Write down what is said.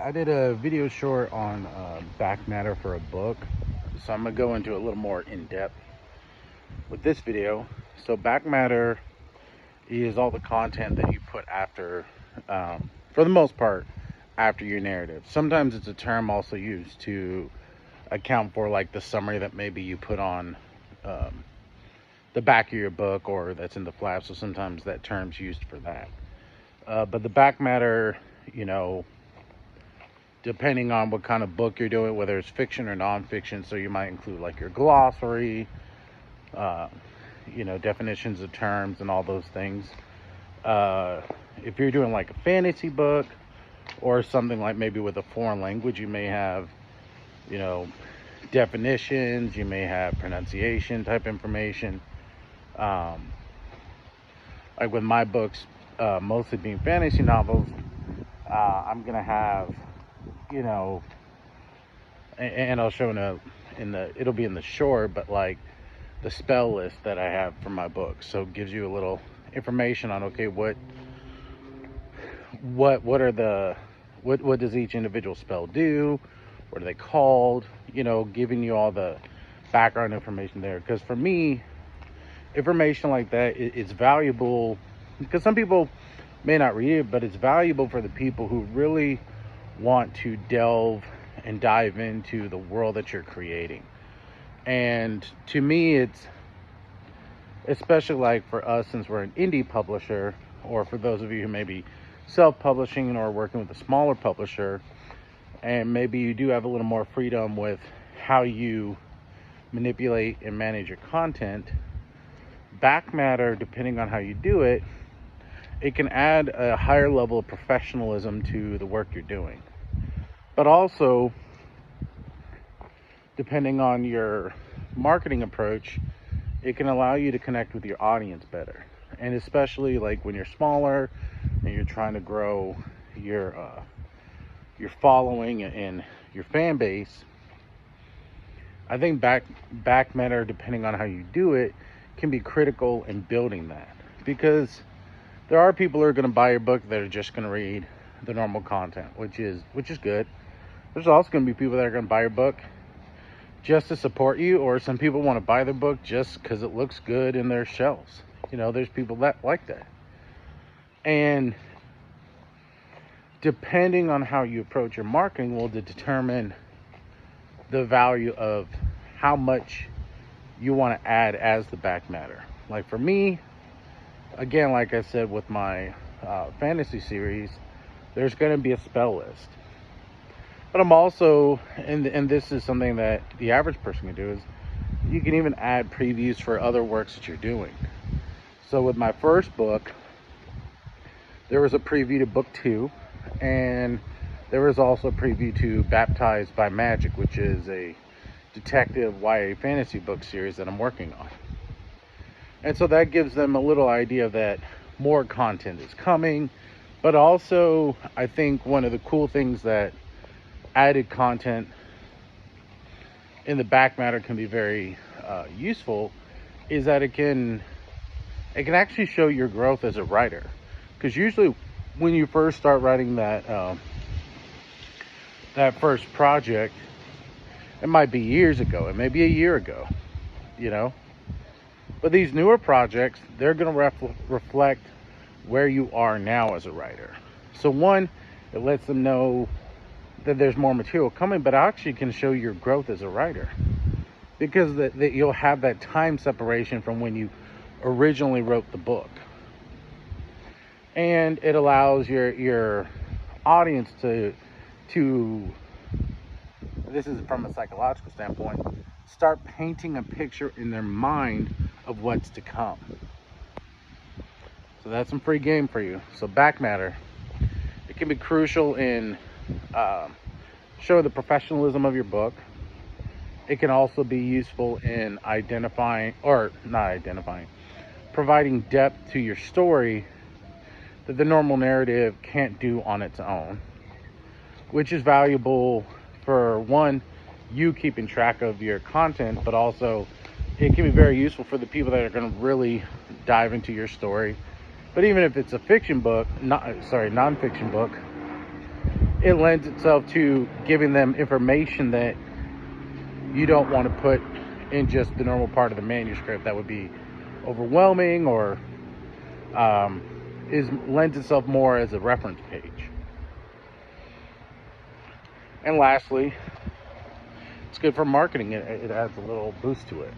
I did a video short on back matter for a book, so I'm gonna go into a little more in depth with this video. So back matter is all the content that you put after, for the most part, after your narrative. Sometimes it's a term also used to account for like the summary that maybe you put on the back of your book, or that's in the flap. So sometimes that term's used for that. But the back matter, depending on what kind of book you're doing, whether it's fiction or nonfiction, so you might include like your glossary, definitions of terms and all those things. If you're doing like a fantasy book or something like maybe with a foreign language, you may have, definitions, you may have pronunciation type information. Like with my books, mostly being fantasy novels, I'm gonna have, and I'll show it'll be in the short, but like the spell list that I have for my books. So it gives you a little information on, okay, what does each individual spell do? What are they called? Giving you all the background information there. Because for me, information like that is valuable, because some people may not read it, but it's valuable for the people who really want to delve and dive into the world that you're creating. And to me, it's especially like for us, since we're an indie publisher, or for those of you who may be self-publishing or working with a smaller publisher, and maybe you do have a little more freedom with how you manipulate and manage your content, back matter, depending on how you do it, it can add a higher level of professionalism to the work you're doing. But also, depending on your marketing approach, it can allow you to connect with your audience better. And especially like when you're smaller and you're trying to grow your following and your fan base, I think back matter, depending on how you do it, can be critical in building that. Because there are people who are going to buy your book that are just going to read the normal content, which is good. There's also going to be people that are going to buy your book just to support you, or some people want to buy their book just because it looks good in their shelves. There's people that like that. And depending on how you approach your marketing will determine the value of how much you want to add as the back matter. Like for me, again, like I said, with my fantasy series, there's going to be a spell list. But I'm also, and this is something that the average person can do, is you can even add previews for other works that you're doing. So with my first book, there was a preview to book 2, and there was also a preview to Baptized by Magic, which is a detective YA fantasy book series that I'm working on. And so that gives them a little idea that more content is coming. But also, I think one of the cool things that added content in the back matter can be very useful is that it can actually show your growth as a writer. Because usually when you first start writing that first project, it might be years ago, it may be a year ago, but these newer projects, they're going to reflect where you are now as a writer. So one, it lets them know that there's more material coming, but actually can show your growth as a writer, because that you'll have that time separation from when you originally wrote the book. And it allows your audience to this is from a psychological standpoint, start painting a picture in their mind of what's to come. So that's some free game for you. So back matter, it can be crucial in show the professionalism of your book. It can also be useful in providing depth to your story that the normal narrative can't do on its own, which is valuable for one, you keeping track of your content, but also it can be very useful for the people that are going to really dive into your story. But even if it's a fiction book, nonfiction book, it lends itself to giving them information that you don't want to put in just the normal part of the manuscript that would be overwhelming, or lends itself more as a reference page. And lastly, it's good for marketing. It adds a little boost to it.